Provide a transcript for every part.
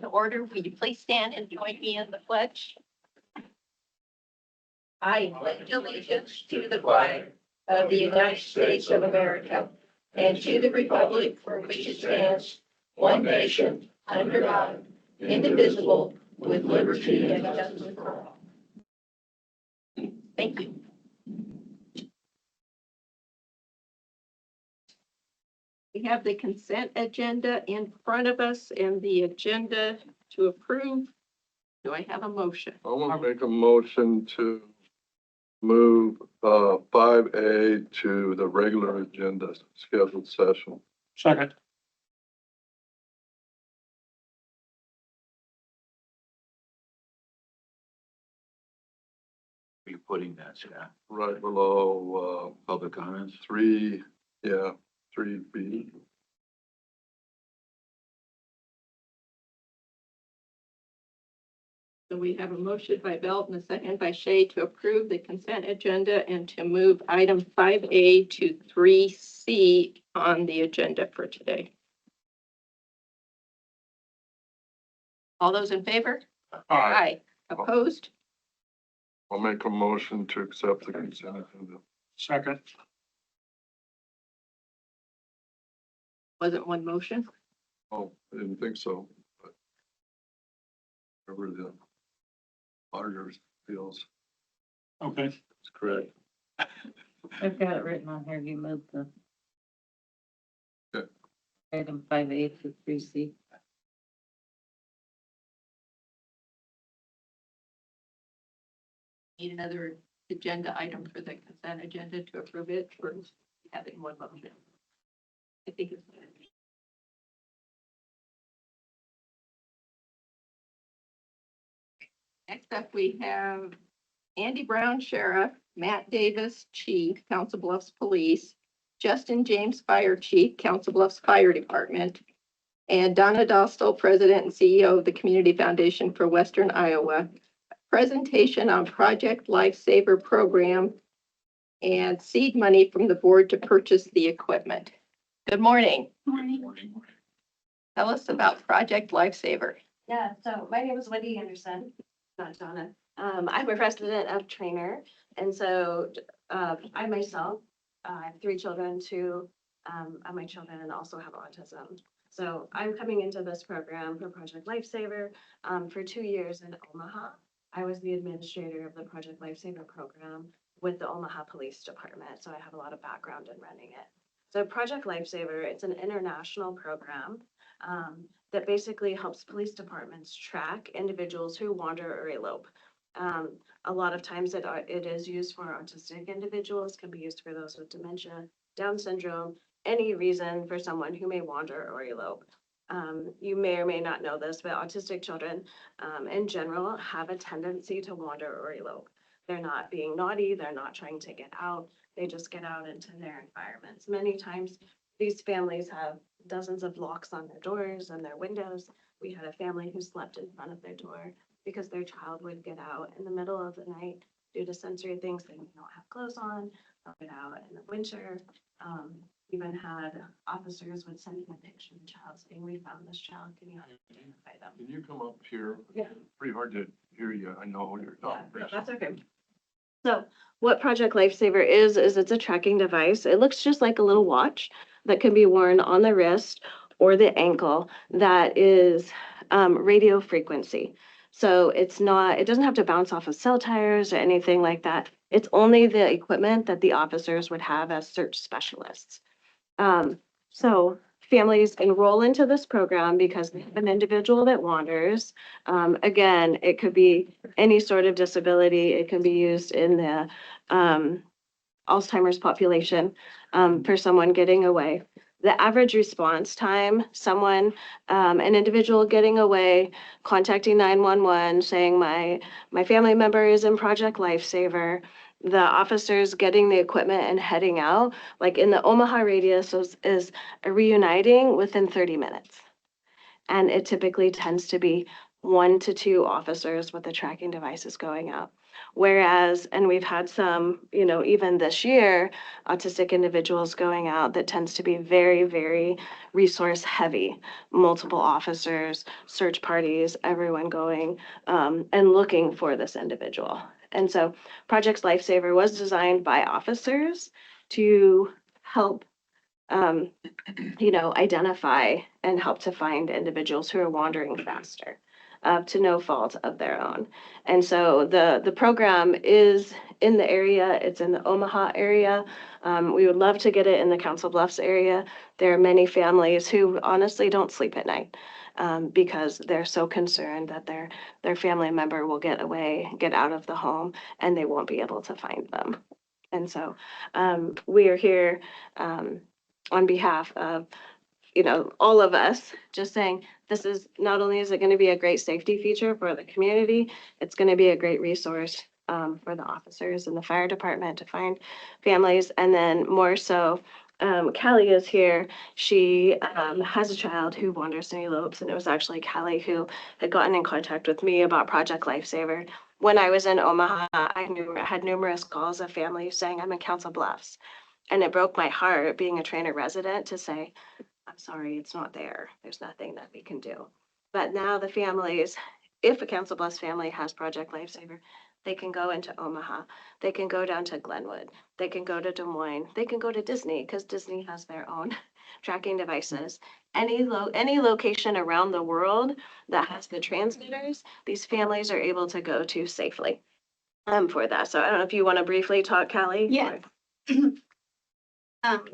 In order, will you please stand and join me in the pledge? I pledge allegiance to the flag of the United States of America and to the republic for which it stands, one nation, under God, indivisible, with liberty and justice for all. Thank you. We have the consent agenda in front of us and the agenda to approve. Do I have a motion? I want to make a motion to move 5A to the regular agenda scheduled session. Second. Are you putting that, Scott? Right below Public comments? 3B. So we have a motion by Belt and a second by Shea to approve the consent agenda and to move item 5A to 3C on the agenda for today. All those in favor? Aye. Opposed? I'll make a motion to accept the consent agenda. Second. Wasn't one motion? Oh, I didn't think so, but whatever the auditor feels Okay. is correct. I've got it written on here. You moved the Okay. item 5A to 3C. Need another agenda item for the consent agenda to approve it for having one motion. I think it's. Next up, we have Andy Brown, Sheriff, Matt Davis, Chief, Council Bluffs Police, Justin James, Fire Chief, Council Bluffs Fire Department, and Donna Dostal, President and CEO of the Community Foundation for Western Iowa. Presentation on Project Lifesaver Program and seed money from the board to purchase the equipment. Good morning. Morning. Tell us about Project Lifesaver. Yeah, so my name is Wendy Anderson, not Donna. I'm a resident of Trainer, and so I myself, I have 3 children, 2 of my children also have autism. So I'm coming into this program for Project Lifesaver for 2 years in Omaha. I was the administrator of the Project Lifesaver program with the Omaha Police Department, so I have a lot of background in running it. So Project Lifesaver, it's an international program that basically helps police departments track individuals who wander or elope. A lot of times it is used for autistic individuals, can be used for those with dementia, Down syndrome, any reason for someone who may wander or elope. You may or may not know this, but autistic children in general have a tendency to wander or elope. They're not being naughty, they're not trying to get out, they just get out into their environments. Many times these families have dozens of locks on their doors and their windows. We had a family who slept in front of their door because their child would get out in the middle of the night due to sensory things. They may not have clothes on, they'll get out in the winter. Even had officers would send me a picture of the child saying, "We found this child, can you identify them?" Can you come up here? Yeah. Pretty hard to hear you. I know you're Yeah, talking. that's okay. So what Project Lifesaver is it's a tracking device. It looks just like a little watch that can be worn on the wrist or the ankle that is radio frequency. So it doesn't have to bounce off of cell tires or anything like that. It's only the equipment that the officers would have as search specialists. So families enroll into this program because they have an individual that wanders. Again, it could be any sort of disability. It can be used in the Alzheimer's population for someone getting away. The average response time, an individual getting away, contacting 911, saying my family member is in Project Lifesaver, the officers getting the equipment and heading out, like in the Omaha radius is reuniting within 30 minutes. And it typically tends to be 1 to 2 officers with the tracking devices going out. Whereas, and we've had some, even this year, autistic individuals going out that tends to be very, very resource heavy. Multiple officers, search parties, everyone going and looking for this individual. And so Project Lifesaver was designed by officers to help identify and help to find individuals who are wandering faster, to no fault of their own. And so the program is in the area. It's in the Omaha area. We would love to get it in the Council Bluffs area. There are many families who honestly don't sleep at night because they're so concerned that their family member will get away, get out of the home, and they won't be able to find them. And so we are here on behalf of, all of us, just saying, this is, not only is it going to be a great safety feature for the community, it's going to be a great resource for the officers and the fire department to find families. And then more so, Callie is here. She has a child who wanders and elopes, and it was actually Callie who had gotten in contact with me about Project Lifesaver. When I was in Omaha, I had numerous calls of families saying, I'm in Council Bluffs. And it broke my heart, being a trainer resident, to say, I'm sorry, it's not there. There's nothing that we can do. But now the families, if a Council Bluffs family has Project Lifesaver, they can go into Omaha. They can go down to Glenwood. They can go to Des Moines. They can go to Disney, because Disney has their own tracking devices. Any location around the world that has the transmitters, these families are able to go to safely for that. So I don't know if you want to briefly talk, Callie? Yeah.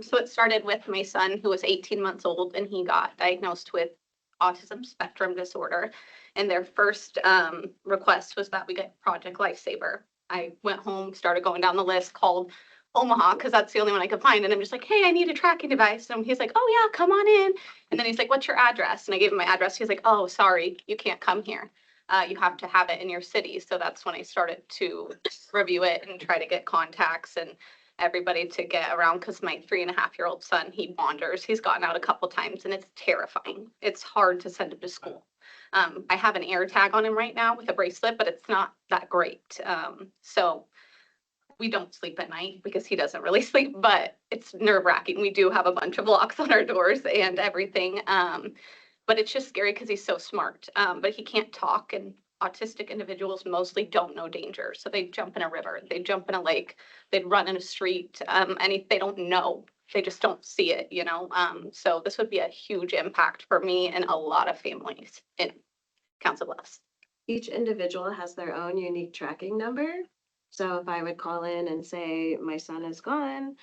So it started with my son, who was 18 months old, and he got diagnosed with autism spectrum disorder. And their first request was that we get Project Lifesaver. I went home, started going down the list, called Omaha, because that's the only one I could find. And I'm just like, hey, I need a tracking device. And he's like, oh yeah, come on in. And then he's like, what's your address? And I gave him my address. He's like, oh, sorry, you can't come here. You have to have it in your city. So that's when I started to review it and try to get contacts and everybody to get around, because my 3.5-year-old son, he wanders. He's gotten out a couple times, and it's terrifying. It's hard to send him to school. I have an air tag on him right now with a bracelet, but it's not that great. So we don't sleep at night because he doesn't really sleep, but it's nerve-wracking. We do have a bunch of locks on our doors and everything. But it's just scary because he's so smart, but he can't talk, and autistic individuals mostly don't know danger. So they jump in a river, they jump in a lake, they'd run in a street, and they don't know. They just don't see it, So this would be a huge impact for me and a lot of families in Council Bluffs. Each individual has their own unique tracking number. So if I would call in and say, my son is gone,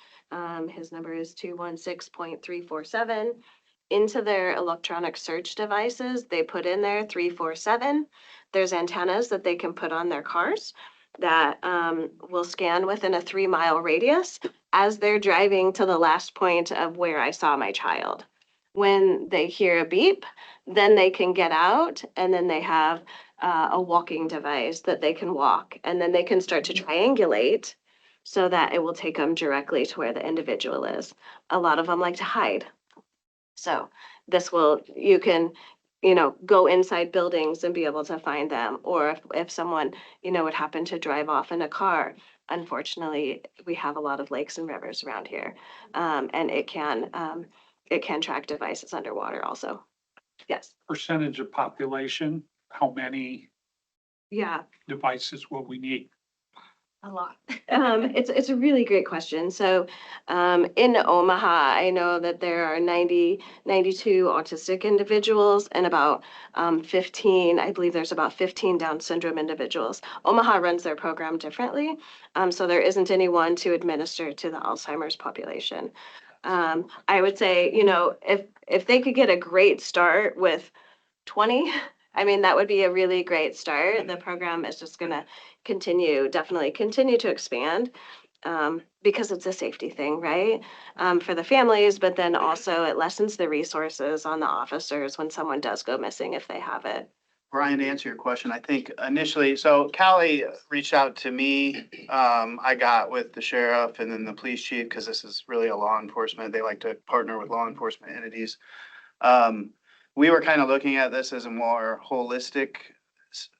his number is 216.347. Into their electronic search devices, they put in there 347. There's antennas that they can put on their cars that will scan within a 3-mile radius as they're driving to the last point of where I saw my child. When they hear a beep, then they can get out, and then they have a walking device that they can walk, and then they can start to triangulate so that it will take them directly to where the individual is. A lot of them like to hide. So this will, you can, go inside buildings and be able to find them. Or if someone, would happen to drive off in a car, unfortunately, we have a lot of lakes and rivers around here. And it can track devices underwater also. Yes. Percentage of population, how many Yeah. devices will we need? A lot. It's a really great question. So in Omaha, I know that there are 92 autistic individuals and about 15, I believe there's about 15 Down syndrome individuals. Omaha runs their program differently, so there isn't anyone to administer to the Alzheimer's population. I would say, if they could get a great start with 20, I mean, that would be a really great start. The program is just going to definitely continue to expand because it's a safety thing, right? For the families, but then also it lessens the resources on the officers when someone does go missing if they have it. Brian, to answer your question, I think initially, so Callie reached out to me. I got with the sheriff and then the police chief, because this is really a law enforcement. They like to partner with law enforcement entities. we were kind of looking at this as a more holistic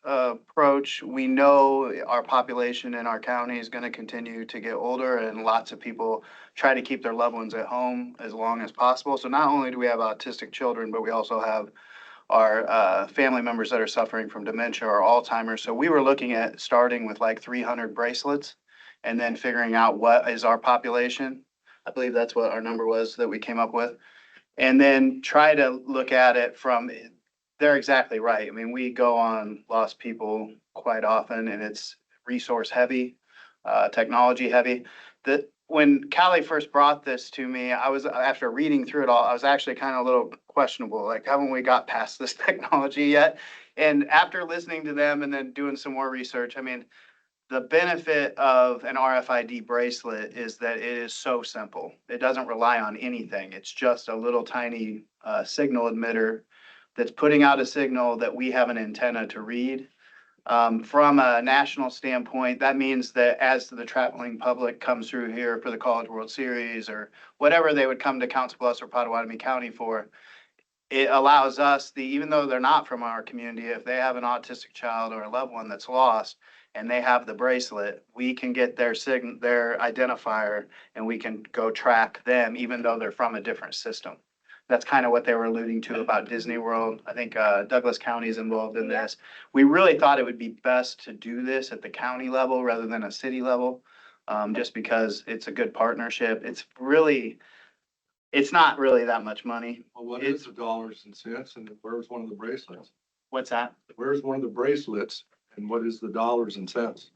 approach. We know our population in our county is going to continue to get older, and lots of people try to keep their loved ones at home as long as possible. So not only do we have autistic children, but we also have our family members that are suffering from dementia or Alzheimer's. So we were looking at starting with like 300 bracelets and then figuring out what is our population. I believe that's what our number was that we came up with. And then try to look at it from, they're exactly right. I mean, we go on Lost People quite often, and it's resource heavy, technology heavy. When Callie first brought this to me, I was, after reading through it all, I was actually kind of a little questionable, like, haven't we got past this technology yet? And after listening to them and then doing some more research, I mean, the benefit of an RFID bracelet is that it is so simple. It doesn't rely on anything. It's just a little tiny signal emitter that's putting out a signal that we have an antenna to read. From a national standpoint, that means that as the traveling public comes through here for the College World Series or whatever they would come to Council Bluffs or Potawatomi County for, it allows us, even though they're not from our community, if they have an autistic child or a loved one that's lost and they have the bracelet, we can get their their identifier, and we can go track them even though they're from a different system. That's kind of what they were alluding to about Disney World. I think Douglas County is involved in this. We really thought it would be best to do this at the county level rather than a city level, just because it's a good partnership. It's not really that much money. Well, what is the dollars and cents, and where's one of the bracelets? What's that? Where's one of the bracelets, and what is the dollars and cents?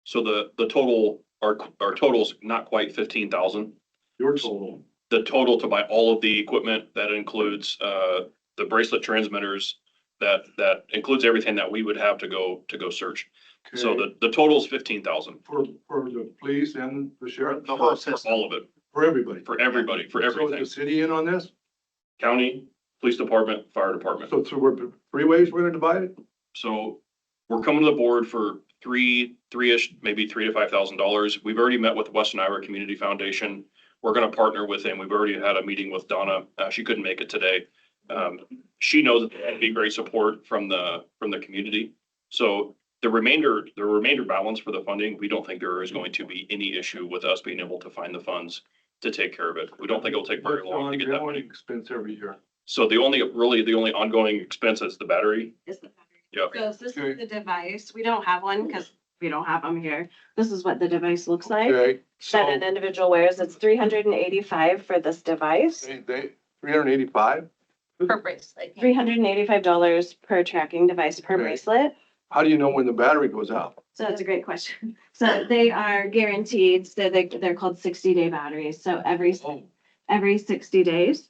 So the total, our total's not quite 15,000. Your total. The total to buy all of the equipment, that includes, the bracelet transmitters, that includes everything that we would have to go search. So Okay. the total is 15,000 For the police and the sheriff? The whole for system. all of it, For everybody? for everybody, for So is everything. the city in on this? County, police department, fire department. So we're three ways we're gonna divide it? So we're coming to the board for three-ish, maybe $3,000 to $5,000. We've already met with Western Iowa Community Foundation. We're gonna partner with them. We've already had a meeting with Donna. She couldn't make it today. She knows that there'd be great support from the community. So the remainder balance for the funding, we don't think there is going to be any issue with us being able to find the funds to take care of it. We don't think it'll take very long to get that Ongoing money. expense every year. So the only ongoing expense is the battery. Is the Yep. So this Okay. is the device. We don't have one because we don't have them here. This is what the device looks like Okay, that so an individual wears. It's $385 for this device. they 385? Per bracelet. $385 per tracking device per Okay. bracelet. How do you know when the battery goes out? So that's a great question. So they are guaranteed, so they're called 60-day batteries. So every 60 days,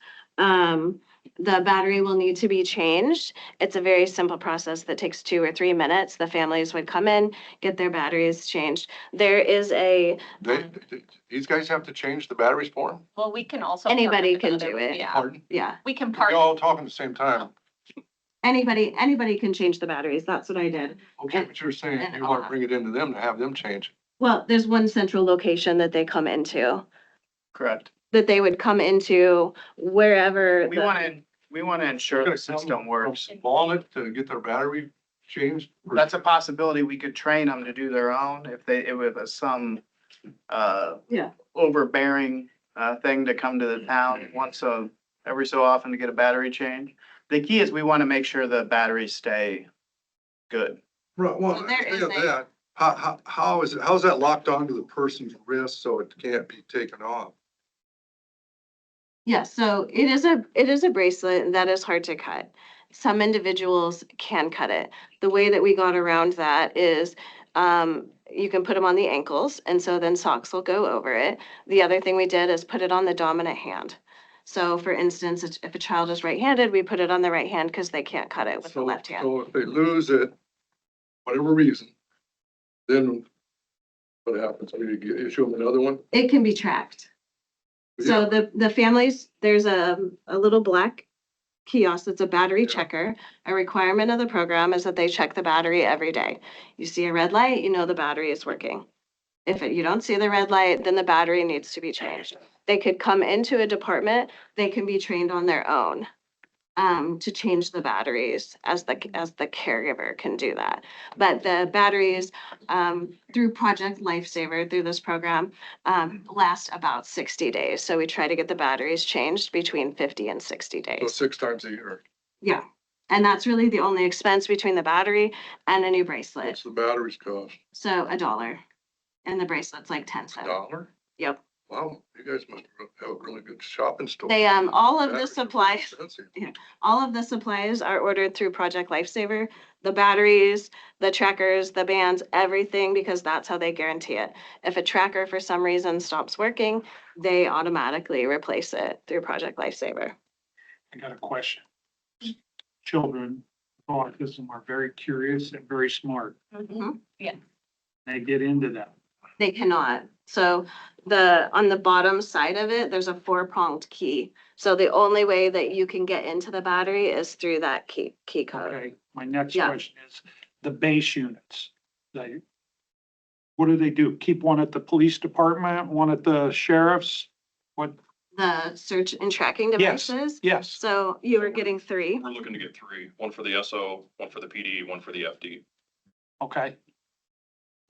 the battery will need to be changed. It's a very simple process that takes 2 or 3 minutes. The families would come in, get their batteries changed. There is These guys have to change the batteries for them? Well, we can also. Anybody partner with can do other- it. Yeah, Pardon? yeah, we can You're partner. all talking at the same time. anybody can change the batteries. That's what I did. Okay, but you're saying and you want off. to bring it into them to have them change. Well, there's one central location that they come into, Correct. that they would come into wherever. We the- want to ensure the system works. Wallet to get their battery changed? That's a possibility. We could train them to do their own if it was some Yeah. overbearing thing to come to the town every so often to get a battery change. The key is we want to make sure the batteries stay good. Right, well, Well, there I is understand a- that. How's that locked onto the person's wrist so it can't be taken off? Yeah, so it is a bracelet and that is hard to cut. Some individuals can cut it. The way that we got around that is, you can put them on the ankles and so then socks will go over it. The other thing we did is put it on the dominant hand. So for instance, if a child is right-handed, we put it on the right hand because they can't cut it with the So- left hand. So if they lose it, whatever reason, then what happens? We issue them another one? It can be tracked. So the families, there's a little black kiosk that's a battery Yeah. checker. A requirement of the program is that they check the battery every day. You see a red light, you know the battery is working. If you don't see the red light, then the battery needs to be changed. They could come into a department, they can be trained on their own. to change the batteries as the caregiver can do that. But the batteries, through Project Lifesaver, through this program, last about 60 days. So we try to get the batteries changed between 50 and 60 So days. 6 times a year. Yeah. And that's really the only expense between the battery and a new bracelet. What's the batteries cost? So $1. And the bracelet's like 10 cents. $1? Yep. Wow, you guys must have a really good shopping store. They, all of the Batteries are supplies, expensive. all of the supplies are ordered through Project Lifesaver. The batteries, the trackers, the bands, everything, because that's how they guarantee it. If a tracker for some reason stops working, they automatically replace it through Project Lifesaver. I got a question. Children with autism are very curious and very smart. They get into that. They cannot. So on the bottom side of it, there's a 4-pronged key. So the only way that you can get into the battery is through that key code. Okay, my next Yeah. question is the base units. What do they do? Keep one at the police department, one at the sheriff's? What? The search and tracking Yes. devices. Yes. So you were getting 3. We're looking to get 3, one for the SO, one for the PD, one for the FD. Okay.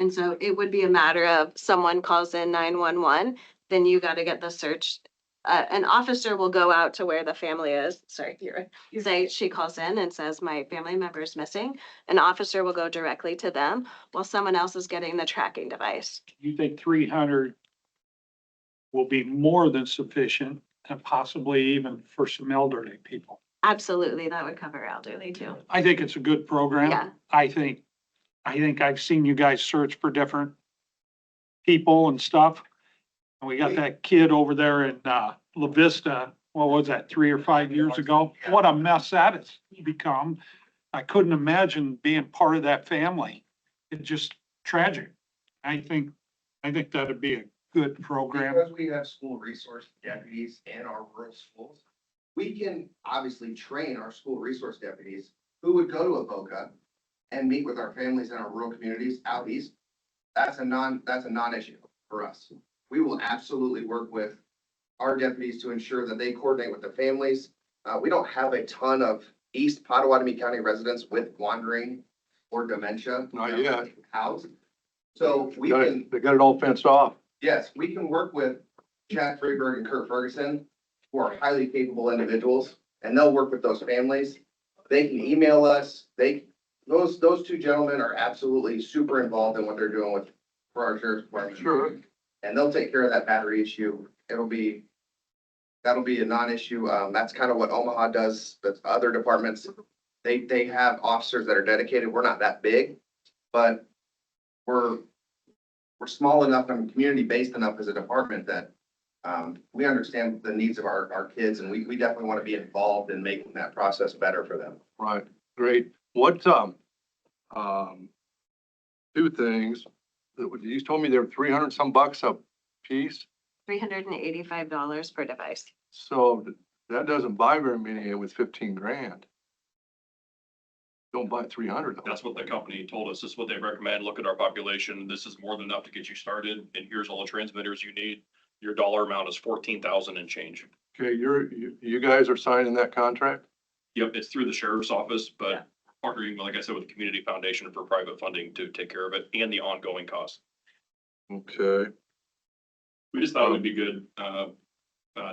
And so it would be a matter of someone calls in 911, then you got to get the search. An officer will go out to where the family is. Sorry, say she calls in and says, my family member is missing. An officer will go directly to them while someone else is getting the tracking device. You think 300 will be more than sufficient and possibly even for some elderly people? Absolutely, that would cover elderly too. I think it's a good program. Yeah. I think I've seen you guys search for different people and stuff. And we got that kid over there in, La Vista, what was that, 3 or 5 years ago? What a mess that has become. I couldn't imagine being part of that family. It's just tragic. I think that'd be a good program. Because we have school resource deputies in our rural schools, we can obviously train our school resource deputies who would go to Avoca and meet with our families in our rural communities out east. That's a non-issue for us. We will absolutely work with our deputies to ensure that they coordinate with the families. We don't have a ton of East Potawatomi County residents with wandering or dementia. Not yet. Housed. So we Got can. it- They got it all fenced off. Yes, we can work with Chad Freeberg and Kurt Ferguson, who are highly capable individuals, and they'll work with those families. They can email us. Those 2 gentlemen are absolutely super involved in what they're doing for our sheriff's department. Sure. And they'll take care of that battery issue. That'll be a non-issue. That's kind of what Omaha does. That's other departments. They have officers that are dedicated. We're not that big, but we're small enough and community-based enough as a department that we understand the needs of our kids, and we definitely want to be involved in making that process better for them. Right, great. What, 2 things. You told me they were 300 some bucks a piece. $385 per device. So that doesn't buy very many with 15 grand. Don't buy 300 of them. That's what the company told us. This is what they recommend. Look at our population. This is more than enough to get you started. And here's all the transmitters you need. Your dollar amount is 14,000 and change. Okay, you guys are signing that contract? Yep, it's through the sheriff's office, but partnering, like I said, with the community foundation for private funding to take care of it and the ongoing costs. Okay, We just thought it would be good.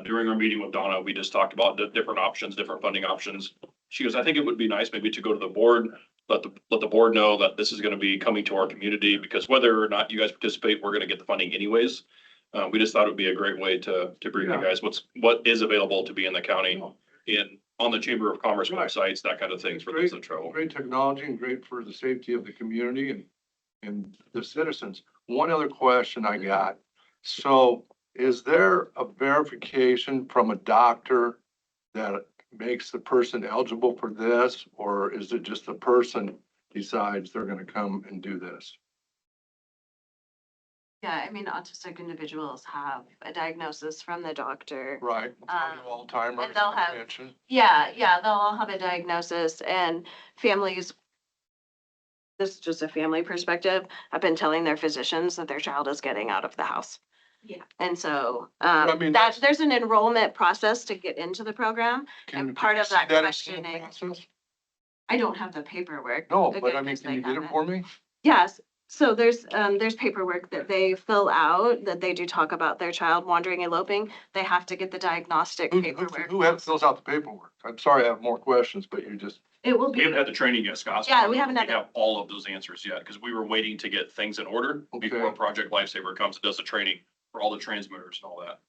During our meeting with Donna, we just talked about the different options, different funding options. She goes, I think it would be nice maybe to go to the board, let the board know that this is going to be coming to our community, because whether or not you guys participate, we're going to get the funding anyways. We just thought it would be a great way to brief you guys what is available to be in the county on the Chamber of Commerce Right. websites, that kind of things for those in trouble. great technology and great for the safety of the community and the citizens. One other question I got. So is there a verification from a doctor that makes the person eligible for this? Or is it just the person decides they're gonna come and do this? Yeah, I mean, autistic individuals have a diagnosis from the doctor. Right. Alzheimer's, and they'll have- dementia. Yeah, they'll all have a diagnosis, and families, this is just a family perspective, have been telling their physicians that their child is getting out of the house. Yeah. And so, I mean, there's an enrollment process to get into the program. Can And part you of see that in the questioning, process? I don't have the paperwork. No, again, but I mean, because can they you get it haven't. for me? Yes, so there's paperwork that they fill out, that they do talk about their child wandering, eloping. They have to get the diagnostic paperwork. Who fills out the paperwork? I'm sorry, I have more questions, but you just, It will We haven't be, had the training yet, Scott. Yeah, we haven't had We that. have all of those answers yet, because we were waiting to get things in order before Okay. Project Lifesaver comes and does the training for all the transmitters and all that.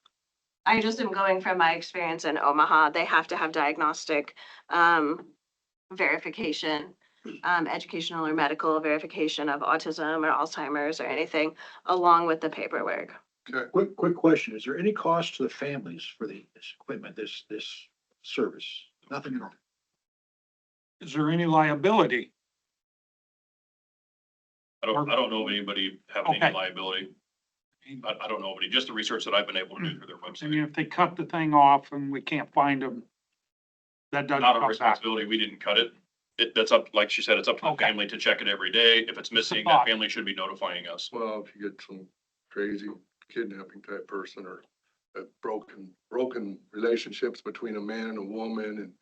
I just am going from my experience in Omaha. They have to have diagnostic verification, educational or medical verification of autism or Alzheimer's or anything, along with the paperwork. okay. Quick question. Is there any cost to the families for this equipment, this service? Nothing at all. Is there any liability? I don't know of anybody having Okay. any liability. I don't know of any, just the research that I've been able to do through their I mean, website. if they cut the thing off and we can't find them, that doesn't Not a come back. responsibility. We didn't cut it. That's up, like she said, it's up to the Okay. family to check it every day. If it's missing, thought. that family should be notifying us. Well, if you get some crazy kidnapping type person or broken relationships between a man and a woman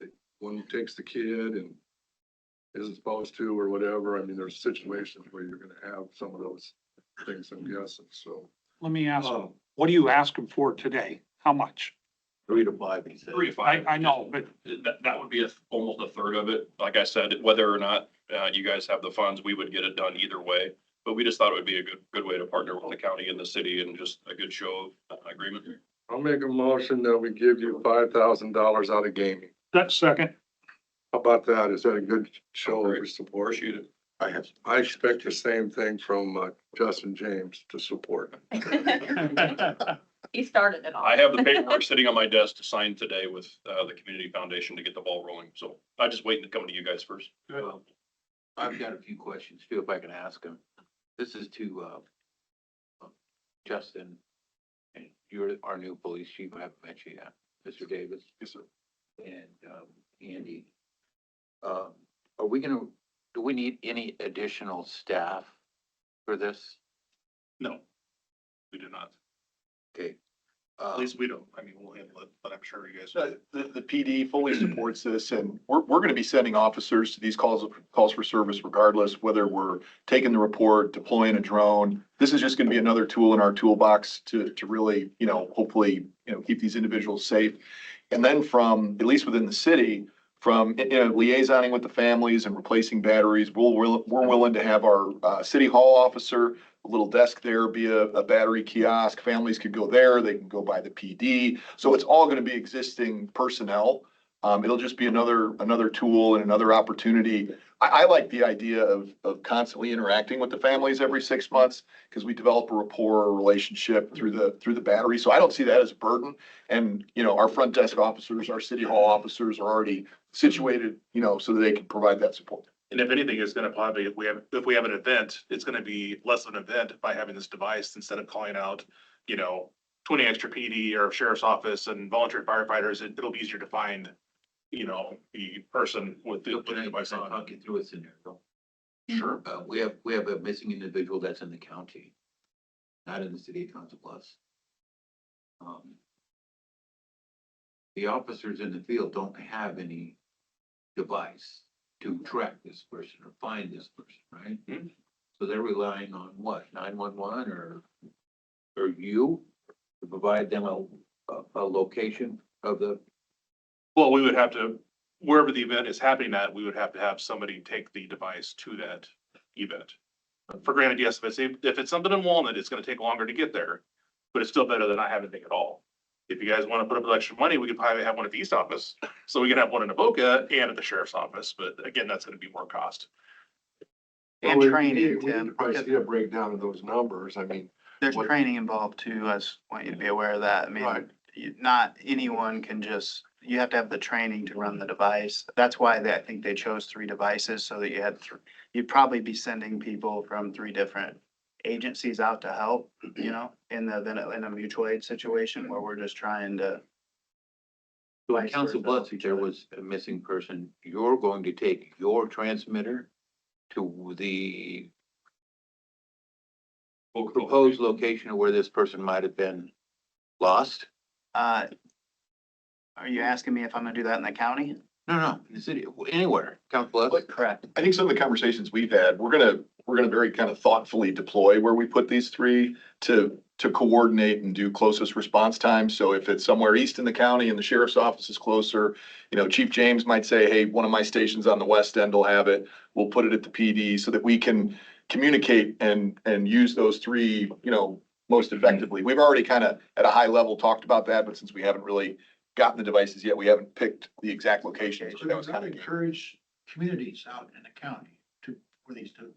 and one takes the kid and isn't supposed to or whatever. I mean, there's situations where you're gonna have some of those things, I'm guessing, so. Let me ask, Oh. what are you asking for today? How much? 3 to 5, he said. 3 to 5. I know, but That would be almost a third of it. Like I said, whether or not you guys have the funds, we would get it done either way. But we just thought it would be a good way to partner with the county and the city and just a good show of agreement. I'll make a motion that we give you $5,000 out of gaming. that second, How about that? Is that a good show Great. of support? Appreciate it. I expect the same thing from Justin James to support. He started it all. I have the paperwork sitting on my desk to sign today with the community foundation to get the ball rolling. So I'm just waiting to come to you guys first. Well, I've got a few questions too, if I can ask them. This is to Justin, and you're our new police chief. I haven't met you yet, Mr. Davis. Yes, sir. And Andy. Are we gonna, do we need any additional staff for this? No, we do not. Okay. At least we don't. I mean, we'll handle it, but I'm sure you guys. The PD fully supports this, and we're gonna be sending officers to these calls for service regardless, whether we're taking the report, deploying a drone. This is just gonna be another tool in our toolbox to really, hopefully, keep these individuals safe. And then from, at least within the city, from, liaisoning with the families and replacing batteries, we're willing to have our city hall officer, a little desk there, be a battery kiosk. Families could go there, they can go by the PD. So it's all gonna be existing personnel. It'll just be another tool and another opportunity. I like the idea of constantly interacting with the families every 6 months, because we develop a rapport, a relationship through the battery. So I don't see that as a burden. And, our front desk officers, our city hall officers are already situated, so that they can provide that support. And if anything, it's gonna probably, if we have an event, it's gonna be less of an event by having this device instead of calling out, 20 extra PD or sheriff's office and volunteer firefighters. It'll be easier to find, the person with the Can I device on. talk you through a scenario? Sure. We have a missing individual that's in the county, not in the city of Council Bluffs. The officers in the field don't have any device to track this person or find this person, right? So they're relying on what, 911 or you to provide them a location of the, Well, we would have to, wherever the event is happening at, we would have to have somebody take the device to that event. For granted, yes, if it's something in Walnut, it's gonna take longer to get there, but it's still better than not having anything at all. If you guys wanna put up extra money, we could probably have one at the East office, so we can have one in Avoca and at the sheriff's office, but again, that's gonna be more cost. And Well, training, we need Tim. to probably see a breakdown of those numbers. I mean, There's What- training involved too. I just want you to be aware of that. I mean, Right. not anyone can you have to have the training to run the device. That's why I think they chose 3 devices, so that you'd probably be sending people from 3 different agencies out to help, in a mutual aid situation where we're just trying to. so in Vice Council versa. Bluffs, if there was a missing person, you're going to take your transmitter to the proposed location of where this person might have been lost? Are you asking me if I'm gonna do that in the county? No, in the city, anywhere, Council Bluffs. Correct. I think some of the conversations we've had, we're gonna very kind of thoughtfully deploy where we put these three to coordinate and do closest response time. So if it's somewhere east in the county and the sheriff's office is closer, Chief James might say, hey, one of my stations on the west end will have it. We'll put it at the PD so that we can communicate and use those three, most effectively. We've already kind of at a high level talked about that, but since we haven't really gotten the devices yet, we haven't picked the exact location. So we've got to encourage communities out in the county for these to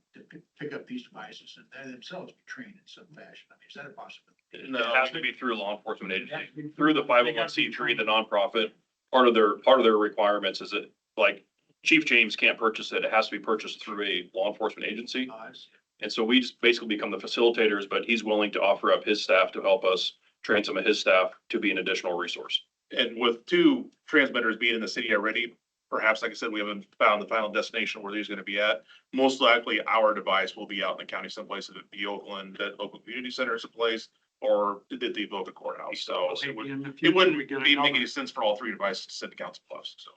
pick up these devices and they themselves be trained in some fashion. I mean, is that a possibility? And it has to be through a law enforcement agency, through the 501c3, the nonprofit. Part of their requirements is that, like, Chief James can't purchase it. It has to be purchased through a law enforcement agency. Oh, I see. And so we just basically become the facilitators, but he's willing to offer up his staff to help us train some of his staff to be an additional resource. And with 2 transmitters being in the city already, perhaps, like I said, we haven't found the final destination where these are gonna be at. Most likely, our device will be out in the county someplace, at the Oakland, that local community center is a place, or at the Avoca courthouse. So it wouldn't be make any sense for all 3 devices to sit in Council Bluffs, so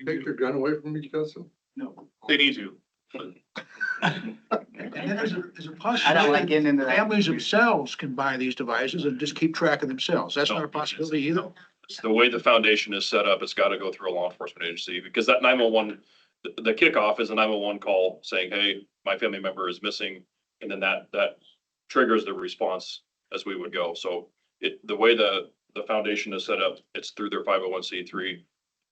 Take your gun away from me, Justin? No. they need to. And then there's a I don't like possibility, getting into that. families themselves can buy these devices and just keep track of themselves. That's not a possibility either. It's the way the foundation is set up, it's got to go through a law enforcement agency because that 911, the kickoff is a 911 call saying, hey, my family member is missing. And then that triggers the response as we would go. So the way the foundation is set up, it's through their 501c3.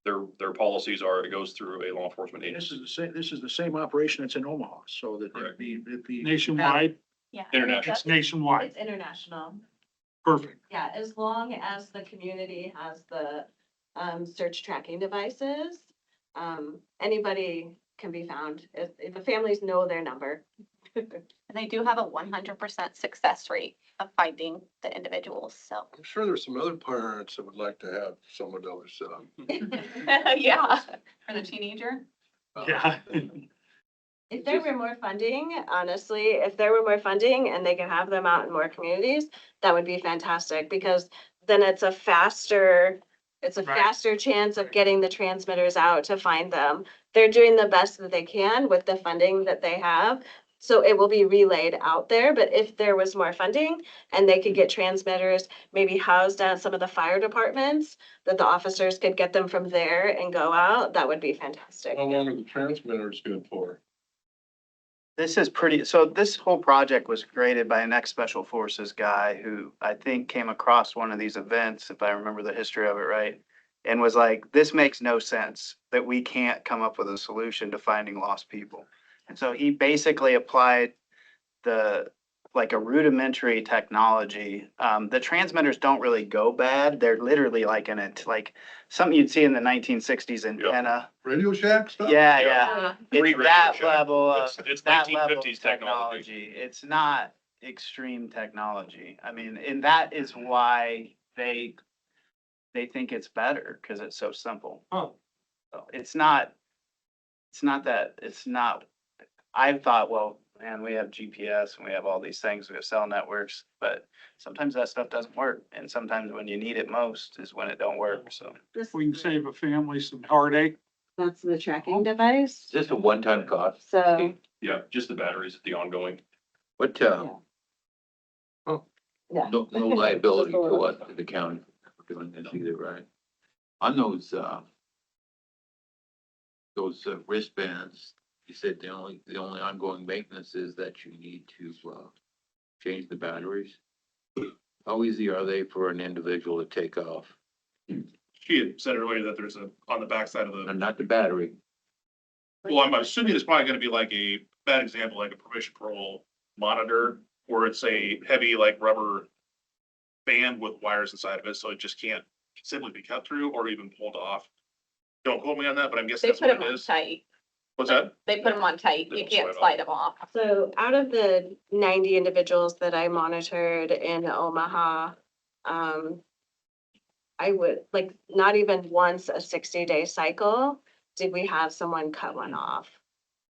Their policies are, it goes through a law enforcement agency. This is the same operation that's in Omaha, so that Correct. it'd be. Nationwide, Yeah. International. it's nationwide. It's international. Perfect. Yeah, as long as the community has the search tracking devices, anybody can be found. If the families know their number. And they do have a 100% success rate of finding the individuals, so. I'm sure there's some other parents that would like to have someone to set up. Yeah, for the teenager. Yeah. If there were more funding, honestly, if there were more funding and they could have them out in more communities, that would be fantastic because then it's a faster Right. chance of getting the transmitters out to find them. They're doing the best that they can with the funding that they have. So it will be relayed out there, but if there was more funding and they could get transmitters maybe housed at some of the fire departments, that the officers could get them from there and go out, that would be fantastic. How long are the transmitters good for? This whole project was created by an ex-special forces guy who I think came across one of these events, if I remember the history of it right, and was like, this makes no sense that we can't come up with a solution to finding lost people. And so he basically applied a rudimentary technology. The transmitters don't really go bad. They're literally like something you'd see in the 1960s antenna. Radio Shack stuff? Yeah, Yeah. yeah. Free It's Radio that Shack. level of, It's that level of 1950s technology. technology. It's not extreme technology. I mean, and that is why they think it's better, because it's so simple. Oh. So it's not, I thought, well, man, we have GPS and we have all these things, we have cell networks, but sometimes that stuff doesn't work. And sometimes when you need it most is when it don't work, so. We can save a family some heartache. That's the tracking device. Is this a one-time cost? So, Yeah, just the batteries, the ongoing. What, yeah. no liability to us, to the county, for doing this either, right? On those wristbands, you said the only ongoing maintenance is that you need to, change the batteries. How easy are they for an individual to take off? She had said earlier that there's on the backside of No, the, not the battery. well, I'm assuming it's probably gonna be like a bad example, like a permission parole monitor, where it's a heavy, like, rubber band with wires inside of it, so it just can't simply be cut through or even pulled off. Don't quote me on that, but I'm guessing They that's put what them it on is. tight. What's that? They put them on tight. They You don't can't slide slide them off. So out of the 90 individuals that I monitored in Omaha, I would, like, not even once a 60-day cycle did we have someone cut one off.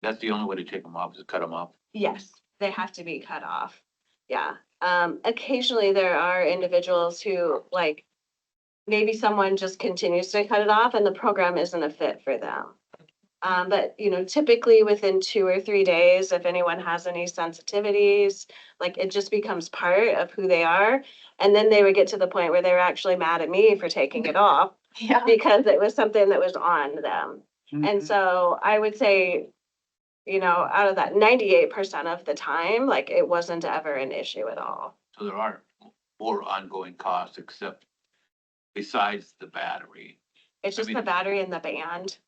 That's the only way to take them off, is cut them off. Yes, they have to be cut off. Yeah. Occasionally there are individuals who like, maybe someone just continues to cut it off and the program isn't a fit for them. But you know, typically within 2 or 3 days, if anyone has any sensitivities, like it just becomes part of who they are. And then they would get to the point where they were actually mad at me for taking it off Yeah. because it was something that was on them. And Mhm. so I would say, you know, out of that 98% of the time, like it wasn't ever an issue at all. So there are more ongoing costs except besides the battery. It's I just mean- the battery and the band.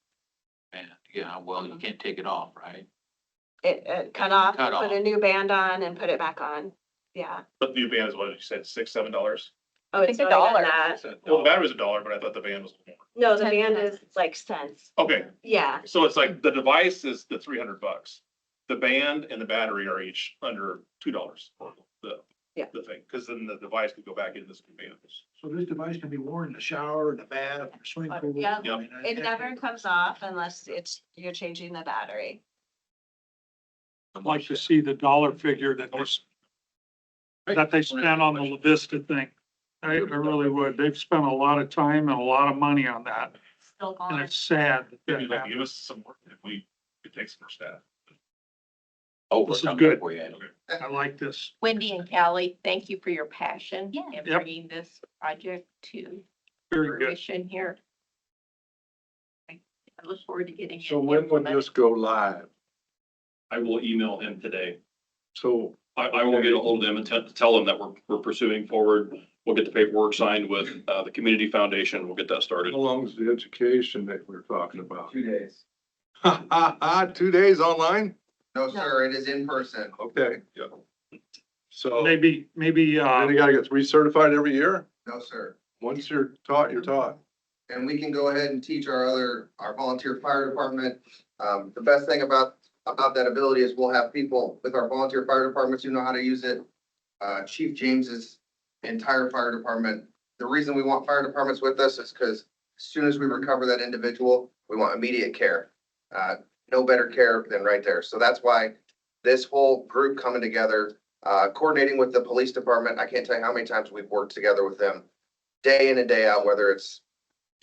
And, yeah, well, you can't take it off, right? It cut off, Cut put a off. new band on and put it back on. Yeah. But the new band is what you said, $6-7? Oh, it's think not even $1. that. Well, the battery was $1, but I thought the band was more. No, the band is like cents. Okay, Yeah. so it's like the device is the $300. The band and the battery are each under $2 for Yeah. the thing, because then the device could go back into this new band. So this device can be worn in the shower, in the bath, in the swimming pool. Yeah. I mean, It never comes off unless you're changing the battery. I'd like to see the dollar figure that they spent on the La Vista thing. I really would. They've spent a lot of time and a lot of money on that, Still and gone. it's sad. that Maybe that they'll happened. give us some work if we could take some more staff. Oh, This is good. For you. I like this. Wendy and Callie, thank you for your passion Yeah. in Yep. bringing this project to Very good. fruition here. I look forward to getting it So when would implemented. this go live? I will email him today. So, I will get a hold of them and tell them that we're pursuing forward. We'll get the paperwork signed with, the community foundation. We'll get that started. how long is the education that we're talking about? 2 days. 2 days online? No, sir, it is in person. Okay. Yeah. So then Maybe, you gotta get recertified every year? No, sir. Once you're taught, you're taught. And we can go ahead and teach our volunteer fire department. The best thing about that ability is we'll have people with our volunteer fire departments who know how to use it. Chief James's entire fire department. The reason we want fire departments with us is because as soon as we recover that individual, we want immediate care. No better care than right there. So that's why this whole group coming together, coordinating with the police department. I can't tell you how many times we've worked together with them day in and day out, whether it's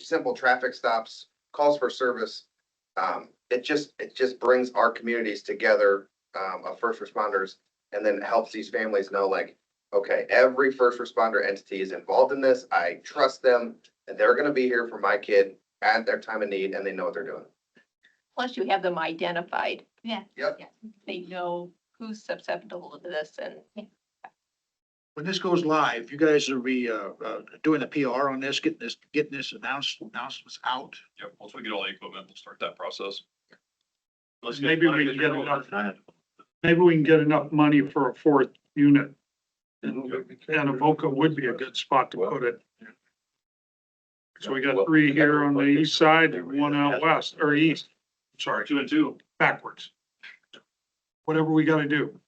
simple traffic stops, calls for service. It just brings our communities together, of first responders, and then helps these families know like, okay, every first responder entity is involved in this. I trust them and they're gonna be here for my kid at their time of need and they know what they're doing. Plus you have them identified. Yeah. Yep. They know who's susceptible to this and When this goes live, you guys will be, doing a PR on this, getting this announcements out. Yep, once we get all the equipment, we'll start that process. Let's maybe we can get enough money for a fourth unit. And Avoca would be a good spot to put it. So we got 3 here on the east side and 1 out west, or east, sorry, 2 and 2. backwards. Whatever we gotta do.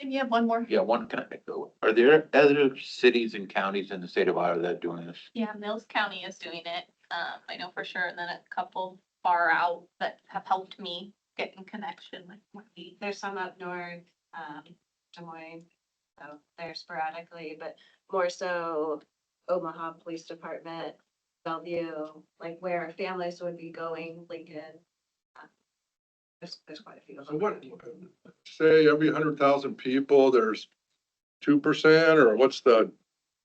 and you have one more. Yeah, are there other cities and counties in the state of Iowa that are doing this? Yeah, Mills County is doing it. I know for sure. And then a couple far out that have helped me get in connection with Wendy. There's some up north, Des Moines, so they're sporadically, but more so Omaha Police Department, Bellevue, like where families would be going, Lincoln. There's quite a few of So them. what, say every 100,000 people, there's 2% or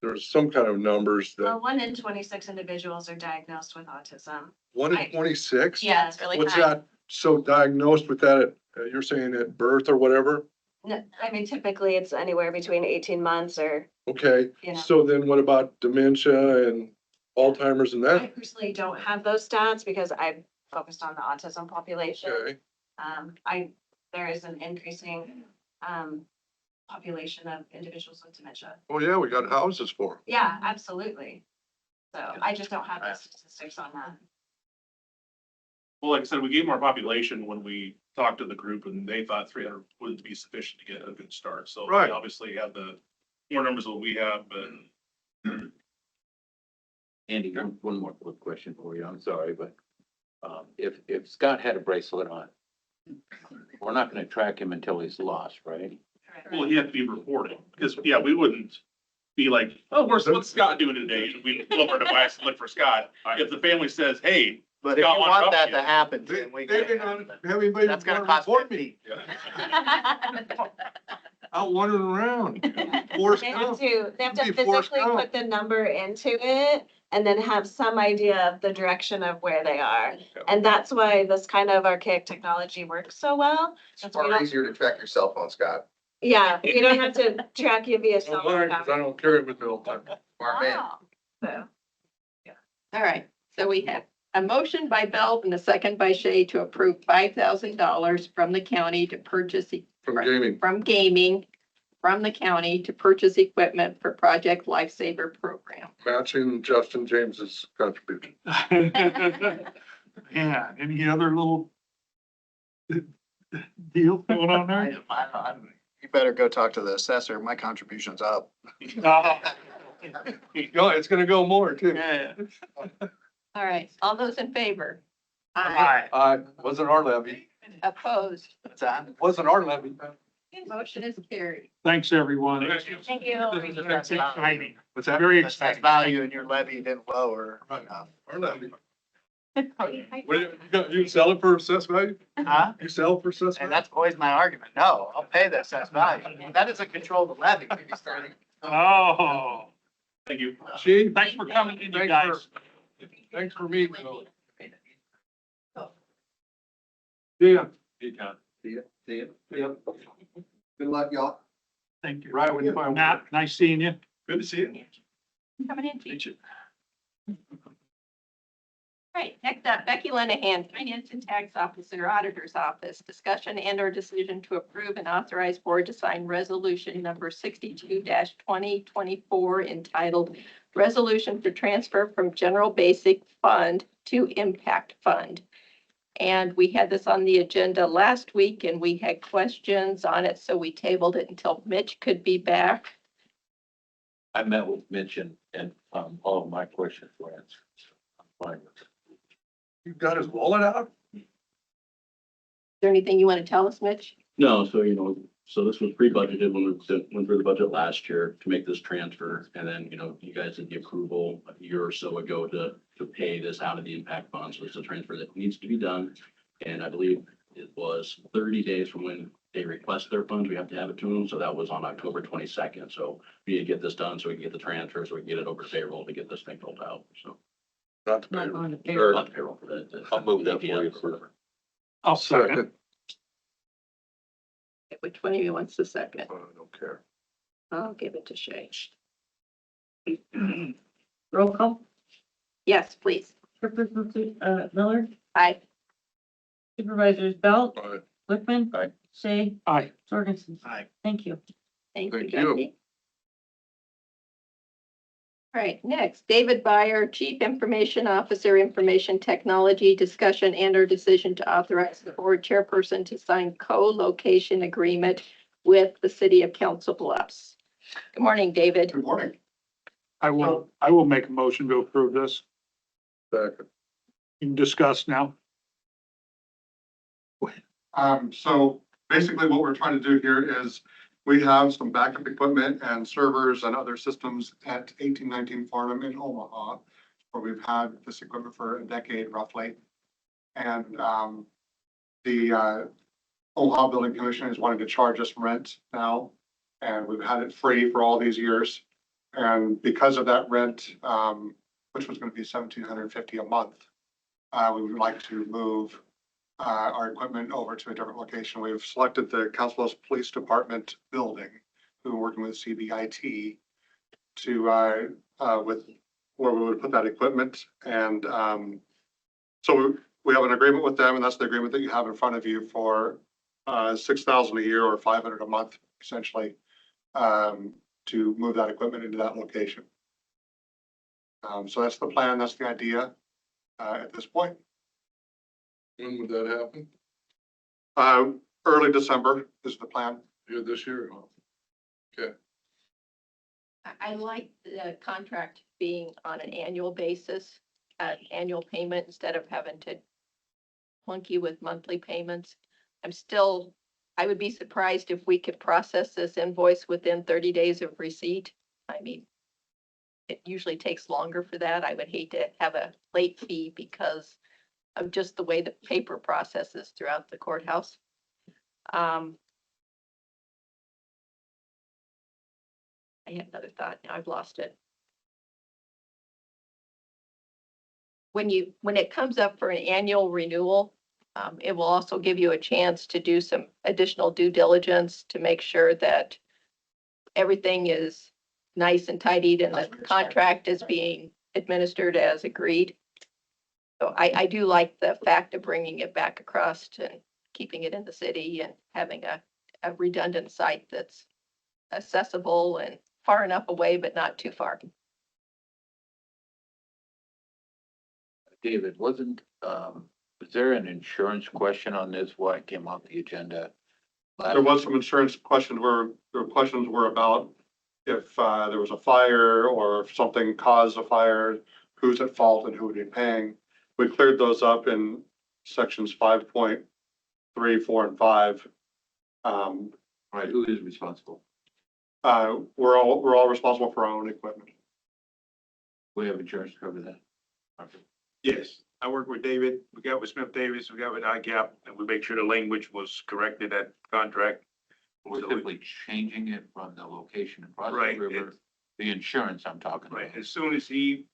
there's some kind of numbers Well, that, 1 in 26 individuals are diagnosed with autism. 1 in 26? Yeah, it's really What's high. that? So diagnosed with that, you're saying at birth or whatever? No, I mean, typically it's anywhere between 18 months or, Okay, you know. so then what about dementia and Alzheimer's and I that? personally don't have those stats because I've focused on the autism population. Okay, There is an increasing, population of individuals with dementia. well, yeah, we got houses for 'em. Yeah, absolutely. So I just don't have the statistics on that. Well, like I said, we gave them our population when we talked to the group and they thought 300 would be sufficient to get a good start. So Right. they obviously have the more numbers than we have, but Andy, one more quick question for you. I'm sorry, but if Scott had a bracelet on, we're not gonna track him until he's lost, right? Well, he had to be reporting, because, yeah, we wouldn't be like, oh, what's Scott doing today? We pull up our device and look for Scott. If the family says, hey, But if you Scott wanted want to that talk to happen, then we. They've been on, have anybody That's gonna want to cost report 50. me? Out wandering around. Forrest They have Gump. to, they have to Be Forrest physically Gump. put the number into it and then have some idea of the direction of where they are. And that's why this kind of archaic technology works so well. It's That's we far don't- easier to track your cell phone, Scott. Yeah, you don't have to track you via cell Don't worry, phone. 'cause I don't carry it with me all the time. Smart man. So, All right, so we have a motion by Belt and a second by Shay to approve $5,000 from the county to purchase From gaming. from gaming from the county to purchase equipment for Project Lifesaver program. Matching Justin James's contribution. Yeah, any other little deal going on there? You better go talk to the assessor. My contribution's up. No. No, it's gonna go more too. Yeah. All right, all those in favor? Aye. Wasn't our levy. Opposed? What's that? Wasn't our levy. Motion is carried. Thanks, everyone. thank you. That's exciting. What's that? Very Assessed exciting. value in your levy didn't lower enough. Our levy. You sell it for assessed value? Huh? You sell for assessed And value? that's always my argument. No, I'll pay the assessed value. That doesn't control the levy. Oh, thank you. Chief, thanks for coming in, you Thanks guys. thanks for meeting. Yeah. Good luck, y'all. Thank you. Right when you find. Matt, nice seeing you. Good to see you. Coming in, Chief. All right, next up, Becky Lenahan, Finance and Tax Officer, Auditor's Office. Discussion and or decision to approve and authorize board to sign resolution number 62-2024 entitled Resolution for Transfer from General Basic Fund to Impact Fund. And we had this on the agenda last week and we had questions on it, so we tabled it until Mitch could be back. I met with Mitch and, all of my questions were answered. So I'm fine with it. You got his wallet out? Is there anything you want to tell us, Mitch? No, so so this was pre-budgeted when we went through the budget last year to make this transfer. And then, you guys did the approval a year or so ago to pay this out of the impact fund. So it's a transfer that needs to be done. And I believe it was 30 days from when they request their funds, we have to have it to them. So that was on October 22nd. So we need to get this done so we can get the transfer, so we can get it over to payroll to get this thing filled out. So. Not to pay. Not on the Or payroll. not payroll for that. I'll move that for you. or whatever. I'll second. Second. Which one of you wants the second? I don't care. I'll give it to Shay. Roll call. Yes, please. Chairperson, Miller, Aye. Supervisors Belt, All right. Wickman. Aye. Shay, Aye. Jorgensen. Aye. Thank you. Thank Thank you, you. Becky. All right, next, David Byer, Chief Information Officer, Information Technology, discussion and or decision to authorize the board chairperson to sign co-location agreement with the city of Council Bluffs. Good morning, David. Good morning. I will make a motion to approve this. Second. You can discuss now. So basically what we're trying to do here is we have some backup equipment and servers and other systems at 1819 Farnham in Omaha, where we've had this equipment for a decade roughly. And the Omaha Building Commission is wanting to charge us rent now, and we've had it free for all these years. And because of that rent, which was going to be $1,750 a month, we would like to move our equipment over to a different location. We've selected the Council Bluffs Police Department building, who are working with CBIT to, with where we would put that equipment. And so we have an agreement with them, and that's the agreement that you have in front of you for $6,000 a year or $500 a month, essentially, to move that equipment into that location. So that's the plan. That's the idea at this point. When would that happen? Early December is the plan. Here this year? Okay. I like the contract being on an annual basis, annual payment instead of having to plunk you with monthly payments. I'm still I would be surprised if we could process this invoice within 30 days of receipt. I mean, it usually takes longer for that. I would hate to have a late fee because of just the way the paper processes throughout the courthouse. I had another thought. Now I've lost it. When it comes up for an annual renewal, it will also give you a chance to do some additional due diligence to make sure that everything is nice and tidied and the contract is being administered as agreed. So I do like the fact of bringing it back across and keeping it in the city and having a redundant site that's accessible and far enough away, but not too far. David, was there an insurance question on this? Why it came off the agenda? There was some insurance questions where, the questions were about if there was a fire or if something caused a fire, who's at fault and who would be paying. We cleared those up in sections 5.3, 4, and 5. Right, who is responsible? We're all responsible for our own equipment. We have insurance to cover that. Okay. Yes, I work with David. We got with Smith Davis, we got with ICAP, and we make sure the language was correct in that contract. We're simply changing it from the location across the Right, river, the insurance I'm talking about. Right, as soon as he,